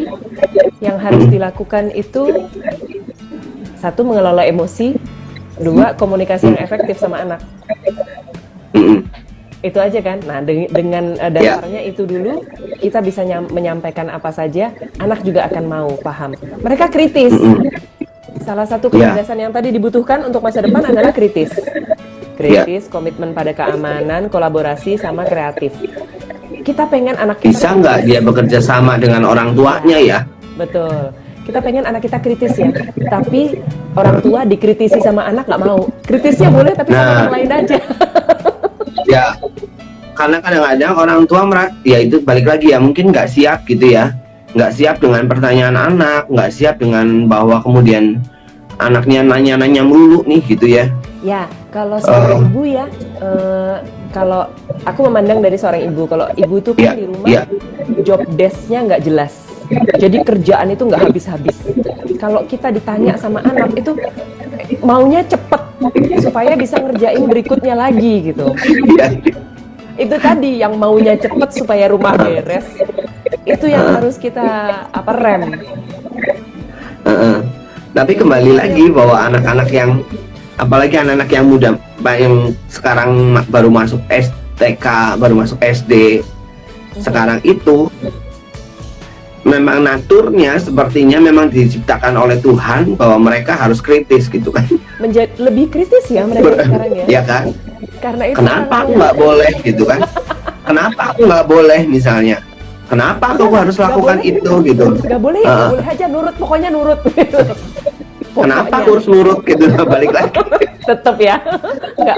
yang harus dilakukan itu, satu, mengelola emosi, dua, komunikasi yang efektif sama anak. Itu aja kan. Nah, dengan dasarnya itu dulu, kita bisa menyampaikan apa saja, anak juga akan mau paham. Mereka kritis. Salah satu kecerdasan yang tadi dibutuhkan untuk masa depan adalah kritis. Komitmen pada keamanan, kolaborasi, sama kreatif. Kita pengen anak kita bisa nggak dia bekerja sama dengan orang tuanya ya? Betul. Kita pengen anak kita kritis ya, tapi orang tua dikritisi sama anak nggak mau. Kritisnya boleh, tapi sama orang lain aja. Ya, karena kadang-kadang orang tua ya itu balik lagi ya, mungkin nggak siap gitu ya, nggak siap dengan pertanyaan anak, nggak siap dengan bahwa kemudian anaknya nanya-nanya melulu nih gitu ya. Ya, kalau seorang ibu ya, kalau aku memandang dari seorang ibu, kalau ibu tuh kan di rumah job desk-nya nggak jelas, jadi kerjaan itu nggak habis-habis. Kalau kita ditanya sama anak itu maunya cepet supaya bisa ngerjain berikutnya lagi gitu. Itu tadi yang maunya cepet supaya rumah beres, itu yang harus kita rem. Tapi kembali lagi bahwa anak-anak yang, apalagi anak-anak yang muda, yang sekarang baru masuk TK, baru masuk SD, sekarang itu memang naturnya sepertinya memang diciptakan oleh Tuhan bahwa mereka harus kritis gitu kan. Menjadi lebih kritis ya mereka sekarang ya. Ya kan? Karena itu kenapa aku nggak boleh gitu kan? Kenapa aku nggak boleh misalnya? Kenapa aku harus lakukan boleh, itu gitu? Nggak boleh, boleh aja nurut, pokoknya nurut. Kenapa aku harus nurut gitu? Balik lagi. Tetap ya. Nggak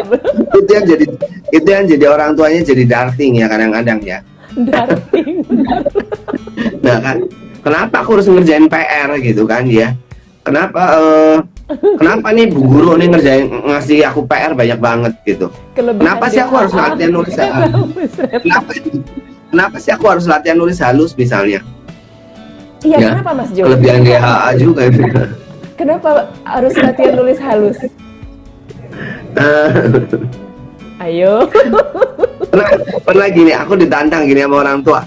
itu yang jadi orang tuanya jadi darting ya kadang-kadang ya. Darting. Nah kan, kenapa aku harus ngerjain PR gitu kan ya? Kenapa nih Bu Guru nih ngasih aku PR banyak banget gitu? Kenapa sih aku harus latihan nulis halus? Kenapa sih aku harus latihan nulis halus misalnya? Iya, ya, kenapa Mas Jo? Kelebihan DHA juga. Kenapa harus latihan nulis halus? Ayo. Pernah gini, aku ditantang gini sama orang tua.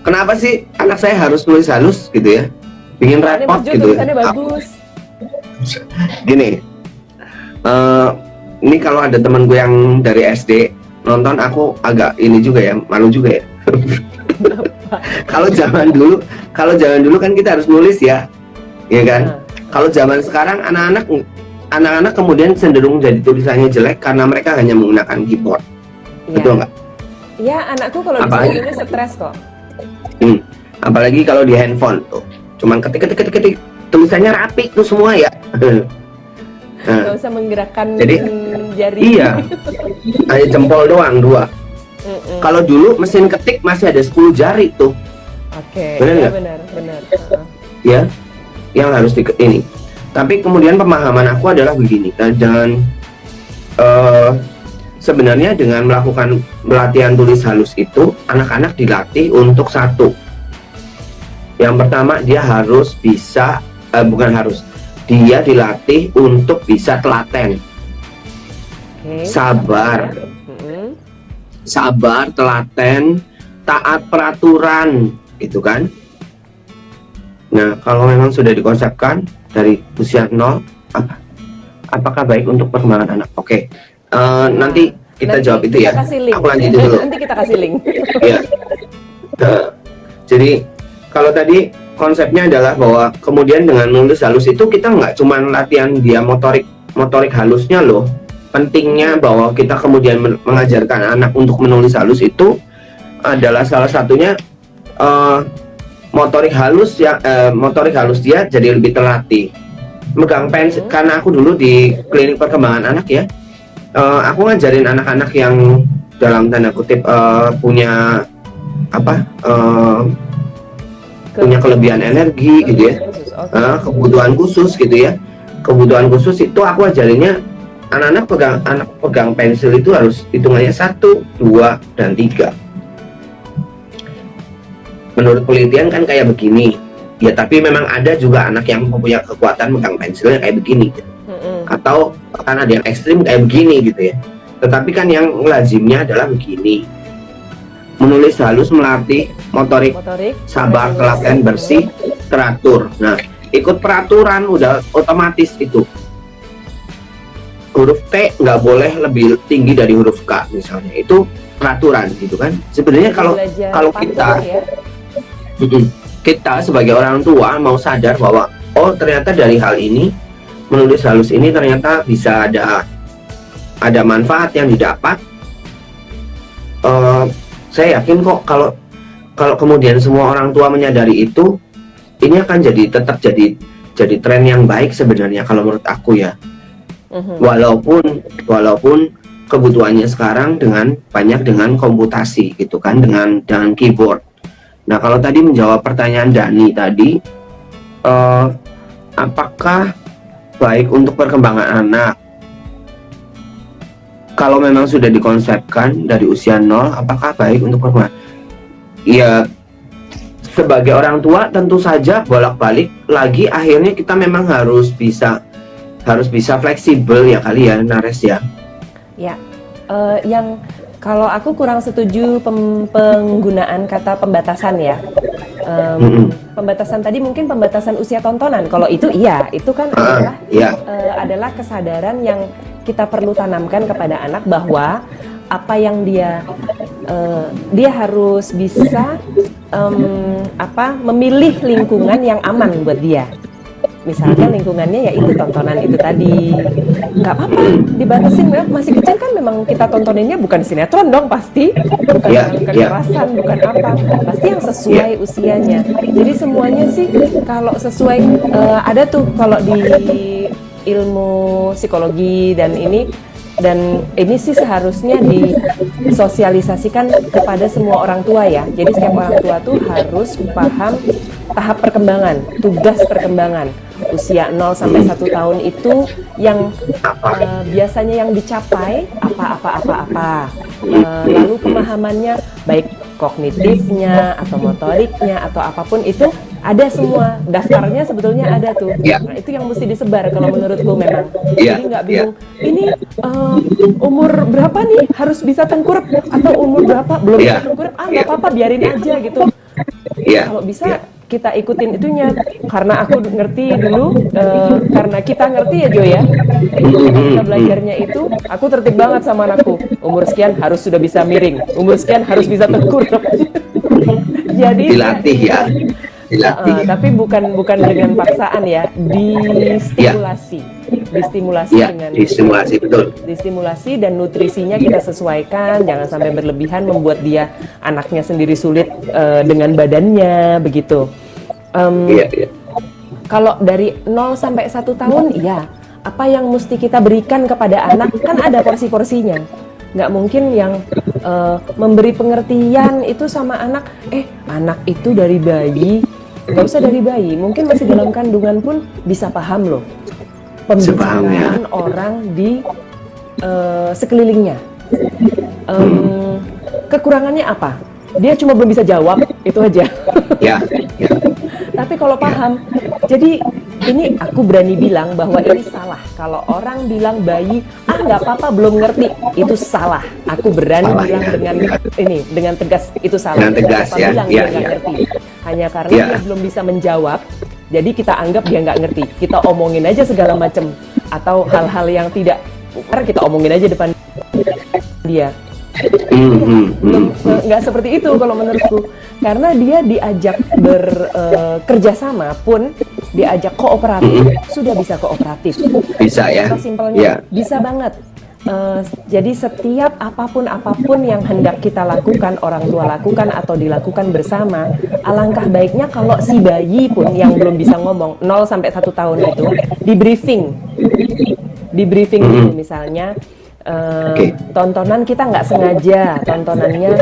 Kenapa sih anak saya harus nulis halus gitu ya? Bikin repot gitu. Tulisannya bagus. Gini, ini kalau ada temen gue yang dari SD nonton, aku agak ini juga ya, malu juga ya. Kalau zaman dulu kan kita harus nulis ya, ya kan? Kalau zaman sekarang anak-anak kemudian cenderung jadi tulisannya jelek karena mereka hanya menggunakan keyboard, betul nggak? Iya, anakku kalau disuruh nulis stres kok. Apalagi kalau di handphone tuh, cuman ketik tulisannya rapi tuh semua ya. Nggak usah menggerakkan jari. Iya, hanya jempol doang 2. Kalau dulu mesin ketik masih ada 10 jari tuh. Oke, benar. Ya, yang harus ini. Tapi kemudian pemahaman aku adalah begini, jangan sebenarnya dengan melakukan pelatihan tulis halus itu anak-anak dilatih untuk satu. Yang pertama dia harus bisa, dia dilatih untuk bisa telaten, sabar, telaten, taat peraturan, gitu kan? Nah, kalau memang sudah dikonsepkan dari usia 0, apakah baik untuk perkembangan anak? Oke, nanti kita jawab itu ya. Aku lanjutin dulu. Nanti kita kasih link. Ya. Jadi kalau tadi konsepnya adalah bahwa kemudian dengan nulis halus itu kita nggak cuma latihan dia motorik halusnya loh. Pentingnya bahwa kita kemudian mengajarkan anak untuk menulis halus itu adalah salah satunya motorik halus dia jadi lebih terlatih. Megang pensil, karena aku dulu di klinik perkembangan anak ya, aku ngajarin anak-anak yang dalam tanda kutip punya punya kelebihan energi gitu ya, kebutuhan khusus gitu ya. Kebutuhan khusus itu aku ajarinnya anak-anak pegang pensil itu harus hitungannya 1, 2, dan 3. Menurut penelitian kan kayak begini ya, tapi memang ada juga anak yang mempunyai kekuatan megang pensilnya kayak begini gitu. Atau karena ada yang ekstrim kayak begini gitu ya. Tetapi kan yang lazimnya adalah begini. Menulis halus melatih motorik, sabar, telaten, bersih, teratur. Nah, ikut peraturan udah otomatis itu. Huruf T nggak boleh lebih tinggi dari huruf K misalnya. Itu peraturan gitu kan. Sebenarnya kalau kita sebagai orang tua mau sadar bahwa ternyata dari hal ini menulis halus ini ternyata bisa ada manfaat yang didapat. Saya yakin kok kalau kemudian semua orang tua menyadari itu, ini akan tetap jadi tren yang baik sebenarnya kalau menurut aku ya. Walaupun kebutuhannya sekarang dengan banyak dengan komputasi gitu kan, dengan keyboard. Nah, kalau tadi menjawab pertanyaan Dani tadi, apakah baik untuk perkembangan anak? Kalau memang sudah dikonsepkan dari usia 0, apakah baik untuk perkembangan? Ya, sebagai orang tua tentu saja bolak-balik lagi, akhirnya kita memang harus bisa fleksibel ya kali ya, Nares ya. Ya, yang kalau aku kurang setuju penggunaan kata pembatasan ya. Pembatasan tadi mungkin pembatasan usia tontonan. Kalau itu iya, itu kan adalah kesadaran yang kita perlu tanamkan kepada anak bahwa apa yang dia harus bisa memilih lingkungan yang aman buat dia. Misalnya lingkungannya ya itu tontonan itu tadi, nggak apa-apa dibatasin. Masih kecil kan memang kita tontoninnya bukan sinetron dong pasti, bukan kekerasan, bukan apa, pasti yang sesuai usianya. Jadi semuanya sih kalau sesuai, ada tuh kalau di ilmu psikologi dan ini sih seharusnya disosialisasikan kepada semua orang tua ya. Jadi setiap orang tua tuh harus paham tahap perkembangan, tugas perkembangan. Usia 0 sampai 1 tahun itu yang biasanya yang dicapai apa. Lalu pemahamannya baik kognitifnya atau motoriknya atau apapun itu ada semua, daftarnya sebetulnya ada tuh. Nah, itu yang mesti disebar kalau menurutku memang. Jadi nggak bingung, ini umur berapa nih harus bisa tengkurap, atau umur berapa belum bisa tengkurap, nggak apa-apa biarin aja gitu. Kalau bisa kita ikutin itunya, karena aku ngerti dulu, karena kita ngerti ya Jo ya, kita belajarnya itu, aku tertib banget sama anakku, umur sekian harus sudah bisa miring, umur sekian harus bisa tengkurap. Jadi dilatih ya. Tapi bukan dengan paksaan ya, distimulasi dan nutrisinya kita sesuaikan, jangan sampai berlebihan membuat dia anaknya sendiri sulit dengan badannya begitu. Kalau dari 0 sampai 1 tahun ya, apa yang mesti kita berikan kepada anak kan ada porsi-porsinya. Nggak mungkin yang memberi pengertian itu sama anak, anak itu dari bayi. Nggak usah dari bayi, mungkin masih dalam kandungan pun bisa paham loh pembicaraan orang di sekelilingnya. Kekurangannya apa? Dia cuma belum bisa jawab, itu aja. Tapi kalau paham, jadi ini aku berani bilang bahwa ini salah. Kalau orang bilang bayi, nggak apa-apa belum ngerti, itu salah. Aku berani bilang dengan tegas itu salah. Dengan tegas ya. Bilang dia nggak ngerti. Hanya karena dia belum bisa menjawab, jadi kita anggap dia nggak ngerti. Kita omongin aja segala macam, atau hal-hal yang tidak, kita omongin aja depan dia. Nggak seperti itu kalau menurutku, karena dia diajak bekerja sama pun, diajak kooperatif, sudah bisa kooperatif. Bisa ya. Simpelnya bisa banget. Jadi setiap apapun yang hendak kita lakukan, orang tua lakukan atau dilakukan bersama, alangkah baiknya kalau si bayi pun yang belum bisa ngomong 0 sampai 1 tahun itu di briefing dulu misalnya. Tontonan kita nggak sengaja, tontonannya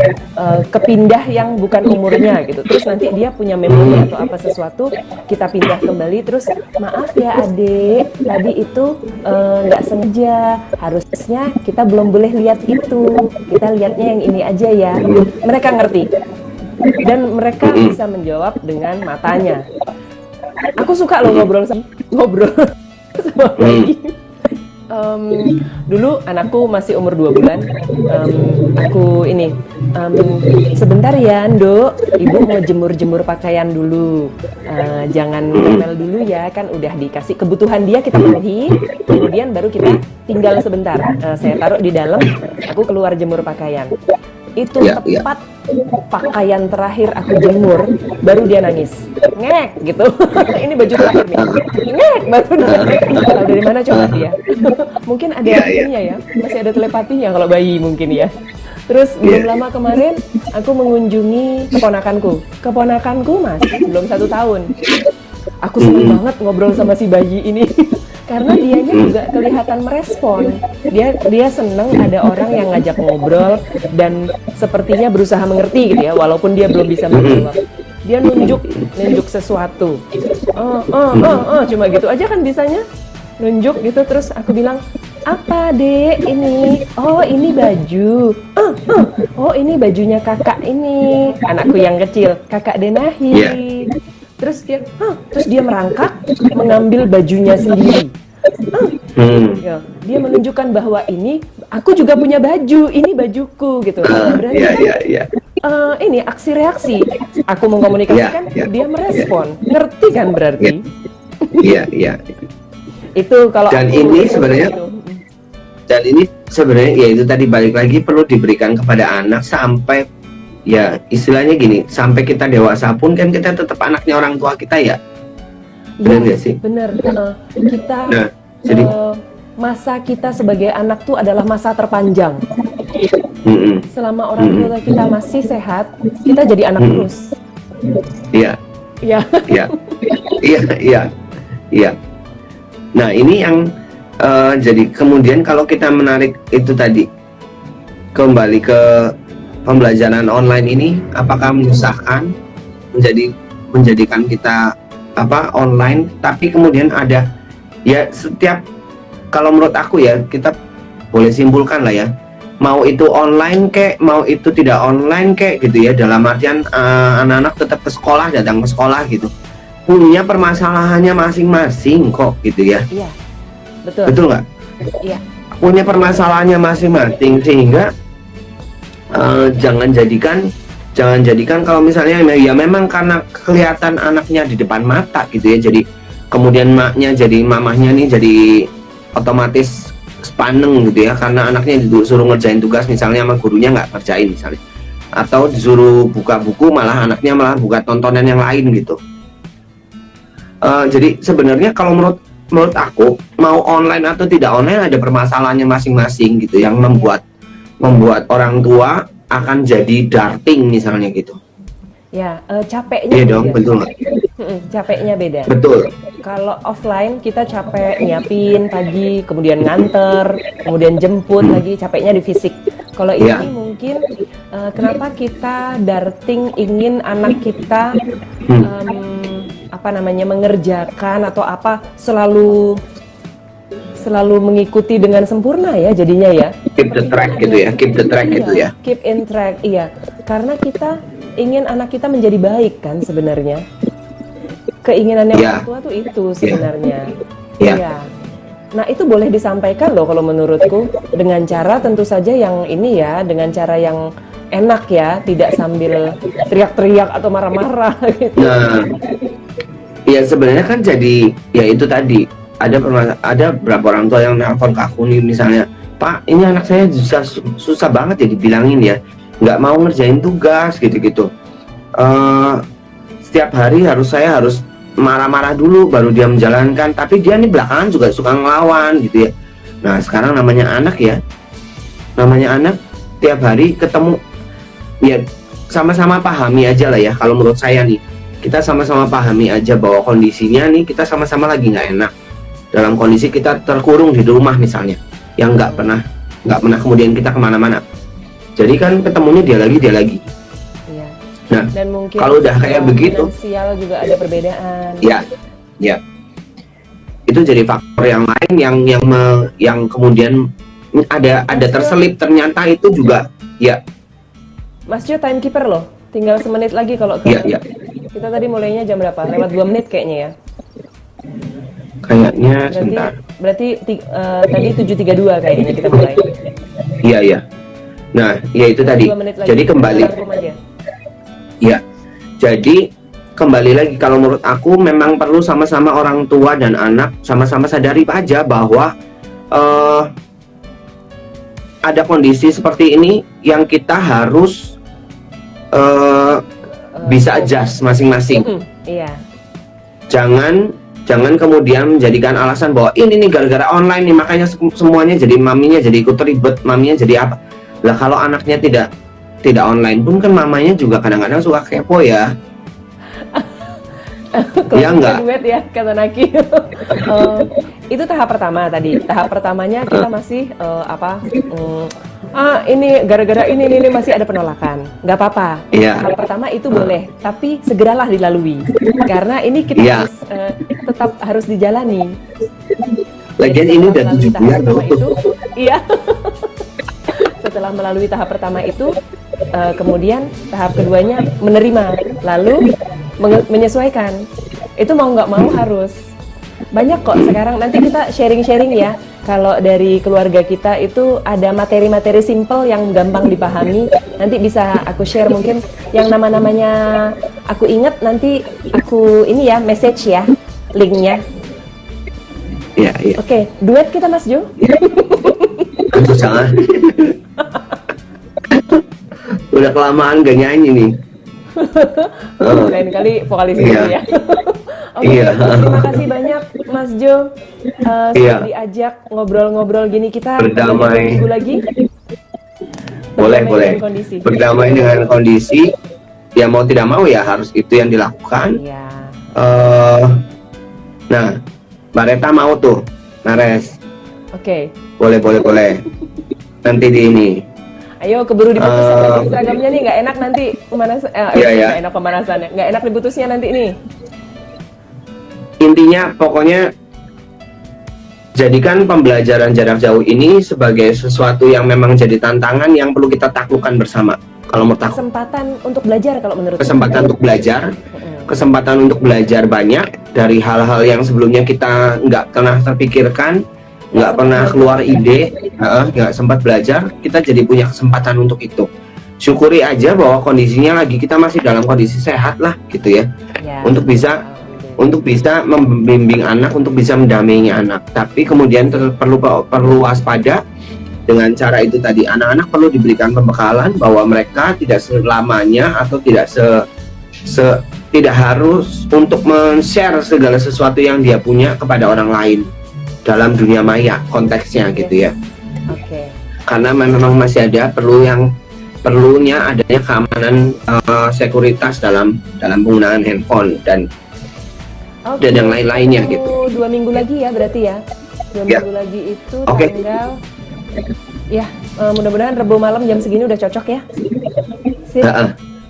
kepindah yang bukan umurnya gitu, terus nanti dia punya memori atau apa sesuatu, kita pindah kembali, terus maaf ya adik, tadi itu nggak sengaja, harusnya kita belum boleh lihat itu, kita lihatnya yang ini aja ya. Mereka ngerti dan mereka bisa menjawab dengan matanya. Aku suka loh ngobrol sama bayi. Dulu anakku masih umur 2 bulan, aku sebentar ya Nduk, ibu mau jemur pakaian dulu, jangan ngomel dulu ya, kan udah dikasih kebutuhan dia kita penuhi, kemudian baru kita tinggal sebentar, saya taruh di dalam, aku keluar jemur pakaian. Itu tepat pakaian terakhir aku jemur, baru dia nangis, ngek gitu. Ini baju terakhir nih, ngek baru nangis. Tahu dari mana coba dia? Mungkin ada artinya ya, masih ada telepatinya kalau bayi mungkin ya. Terus belum lama kemarin aku mengunjungi keponakanku masih belum 1 tahun. Aku senang banget ngobrol sama si bayi ini. karena dianya juga kelihatan merespon. Dia seneng ada orang yang ngajak ngobrol dan sepertinya berusaha mengerti gitu ya, walaupun dia belum bisa menjawab. Dia nunjuk sesuatu. Cuma gitu aja kan bisanya. Nunjuk gitu, terus aku bilang, apa dek ini? Oh ini baju. Oh ini bajunya kakak ini, anakku yang kecil, kakak Denahi. Terus dia merangkak mengambil bajunya sendiri. Ya, dia menunjukkan bahwa ini aku juga punya baju, ini bajuku gitu. Berarti ini aksi reaksi. Aku mengkomunikasikan, dia merespon. Ngerti kan berarti? Iya. Itu kalau dan ini sebenarnya gitu. Dan ini sebenarnya ya itu tadi balik lagi perlu diberikan kepada anak sampai ya istilahnya gini, sampai kita dewasa pun kan kita tetap anaknya orang tua kita ya. Benar nggak sih? Benar. Kita jadi masa kita sebagai anak tuh adalah masa terpanjang. Selama orang tua kita masih sehat, kita jadi anak terus. Iya. Nah ini yang jadi kemudian kalau kita menarik itu tadi kembali ke pembelajaran online ini, apakah menyusahkan menjadikan kita online, tapi kemudian ada ya setiap, kalau menurut aku ya kita boleh simpulkan lah ya, mau itu online kek, mau itu tidak online kek gitu ya, dalam artian anak-anak tetap datang ke sekolah gitu, punya permasalahannya masing-masing kok gitu ya. Iya, betul. Betul nggak? Iya. Punya permasalahannya masing-masing, sehingga jangan jadikan kalau misalnya ya memang karena kelihatan anaknya di depan mata gitu ya, jadi kemudian mamahnya nih jadi otomatis sepaneng gitu ya, karena anaknya disuruh ngerjain tugas misalnya sama gurunya nggak ngerjain misalnya, atau disuruh buka buku malah anaknya malah buka tontonan yang lain gitu. Jadi sebenarnya kalau menurut aku mau online atau tidak online ada permasalahannya masing-masing gitu, yang membuat orang tua akan jadi darting misalnya gitu. Ya, capeknya iya dong, betul. Capeknya beda. Betul. Kalau offline kita capek nyiapin pagi, kemudian nganter, kemudian jemput lagi, capeknya di fisik. Kalau ini mungkin kenapa kita darting ingin anak kita mengerjakan atau selalu mengikuti dengan sempurna ya jadinya ya. Keep the track gitu ya. Keep in track, iya. Karena kita ingin anak kita menjadi baik kan sebenarnya. Keinginannya orang tua tuh itu sebenarnya. Iya. Nah itu boleh disampaikan loh kalau menurutku, dengan cara tentu saja yang ini ya, dengan cara yang enak ya, tidak sambil teriak-teriak atau marah-marah gitu. Nah, ya sebenarnya kan jadi ya itu tadi ada beberapa orang tua yang nelfon ke aku nih misalnya, Pak ini anak saya susah banget ya dibilangin ya, nggak mau ngerjain tugas gitu-gitu. Setiap hari saya harus marah-marah dulu baru dia menjalankan, tapi dia nih belakangan juga suka ngelawan gitu ya. Nah sekarang namanya anak tiap hari ketemu ya, sama-sama pahami aja lah ya. Kalau menurut saya nih, kita sama-sama pahami aja bahwa kondisinya nih kita sama-sama lagi nggak enak, dalam kondisi kita terkurung di rumah misalnya, yang nggak pernah kemudian kita kemana-mana. Jadi kan ketemunya dia lagi. Nah, dan mungkin kalau udah kayak begitu, finansial juga ada perbedaan. Ya. Itu jadi faktor yang lain yang kemudian ada terselip ternyata itu juga ya. Mas Jo timekeeper loh. Tinggal semenit lagi kalau Iya. Kita tadi mulainya jam berapa? Lewat 2 menit kayaknya ya. Kayaknya sebentar. Berarti tadi 7.32 kayaknya kita mulai. Iya. Nah, ya itu tadi. Jadi kembali. Ya, jadi kembali lagi kalau menurut aku memang perlu sama-sama orang tua dan anak sama-sama sadari aja bahwa ada kondisi seperti ini yang kita harus bisa adjust masing-masing. Iya. Jangan kemudian menjadikan alasan bahwa ini nih gara-gara online nih makanya semuanya jadi maminya jadi ikut ribet, maminya jadi apa. Lah kalau anaknya tidak online pun kan mamanya juga kadang-kadang suka kepo ya. Ya enggak? Duet ya kata Naki. itu tahap pertama tadi. Tahap pertamanya kita masih ini gara-gara ini masih ada penolakan. Nggak apa-apa. Iya. Tahap pertama itu boleh, tapi segeralah dilalui. Karena ini kita Iya. harus, tetap harus dijalani. Lagian ini udah Melalui 7 tahap bulan pertama loh. itu, iya. Setelah melalui tahap pertama itu, kemudian tahap keduanya menerima, lalu menyesuaikan. Itu mau nggak mau harus. Banyak kok sekarang, nanti kita sharing-sharing ya. Kalau dari keluarga kita itu ada materi-materi simple yang gampang dipahami. Nanti bisa aku share mungkin yang nama-namanya aku ingat, nanti aku ini ya, message ya, linknya. Iya, iya. Oke, duet kita Mas Jo. Aduh, jangan. Udah kelamaan gak nyanyi nih. Lain kali vokalis Iya. gitu ya. Oke, Iya. terima kasih banyak Mas Jo. Sudah Iya. diajak ngobrol-ngobrol gini, kita Berdamai. minggu lagi. Boleh, Berdamai boleh. dengan kondisi. Berdamai dengan kondisi. Ya mau tidak mau ya harus itu yang dilakukan. Iya. Nah, Mbak Reta mau tuh, Nares. Oke. Boleh. Nanti di ini. Ayo keburu diputus Instagramnya nih, nggak enak nanti pemanasan. Iya, ya. Nggak enak pemanasannya, nggak enak diputusnya nanti nih. Intinya pokoknya jadikan pembelajaran jarak jauh ini sebagai sesuatu yang memang jadi tantangan yang perlu kita taklukkan bersama. Kalau menurut aku, Kesempatan untuk belajar kalau menurut kesempatan untuk belajar, kesempatan untuk belajar banyak dari hal-hal yang sebelumnya kita nggak pernah terpikirkan, nggak pernah keluar ide, nggak sempat belajar, kita jadi punya kesempatan untuk itu. Syukuri aja bahwa kondisinya lagi kita masih dalam kondisi sehat lah, gitu ya. Ya. Untuk bisa membimbing anak, untuk bisa mendampingi anak. Tapi kemudian perlu waspada dengan cara itu tadi. Anak-anak perlu diberikan pembekalan bahwa mereka tidak selamanya atau tidak tidak harus untuk men-share segala sesuatu yang dia punya kepada orang lain dalam dunia maya konteksnya gitu ya. Oke. Karena memang masih ada perlunya adanya keamanan sekuritas dalam penggunaan handphone dan yang lain-lainnya gitu. 2 minggu lagi ya berarti ya. 2 Ya. minggu lagi itu Oke. tanggal ya, mudah-mudahan Rebo malam jam segini udah cocok ya. Sip.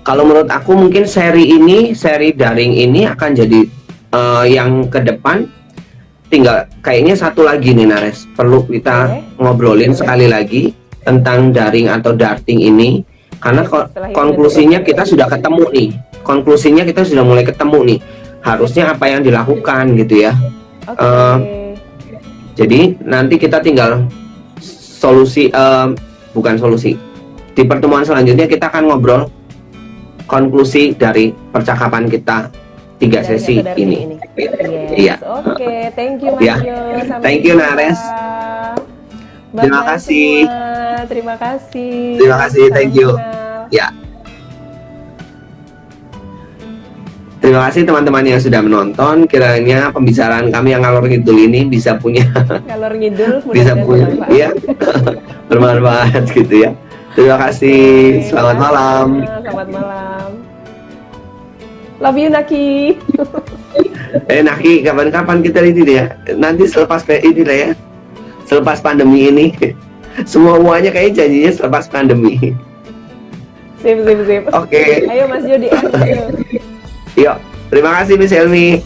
Kalau menurut aku mungkin seri daring ini akan jadi yang ke depan. Tinggal kayaknya satu lagi nih Nares, perlu kita ngobrolin sekali lagi tentang daring atau darting ini, karena konklusinya kita sudah ketemu nih. Konklusinya kita sudah mulai ketemu nih. Harusnya apa yang dilakukan gitu ya. Oke. Jadi nanti kita tinggal bukan solusi. Di pertemuan selanjutnya kita akan ngobrol konklusi dari percakapan kita 3 sesi ini. Yes. Iya. Oke, thank you Mas Ya. Jo. Sampai Thank you, jumpa. Nares. Bye-bye Terima kasih. semua. Terima kasih. Terima kasih, Salam thank you. kenal. Ya. Terima kasih teman-teman yang sudah menonton. Kiranya pembicaraan kami yang ngalor ngidul ini bisa punya Ngalor ngidul, bisa mudah-mudahan punya bermanfaat. ya bermanfaat gitu ya. Terima kasih. Selamat malam. Selamat malam. Love you Naki. Naki, kapan-kapan kita ini deh ya. Nanti selepas ini lah ya. Selepas pandemi ini. Semuanya kayaknya janjinya selepas pandemi. Sip. Oke. Ayo Mas Jody. Ayo. Yuk, terima kasih Miss Elmi.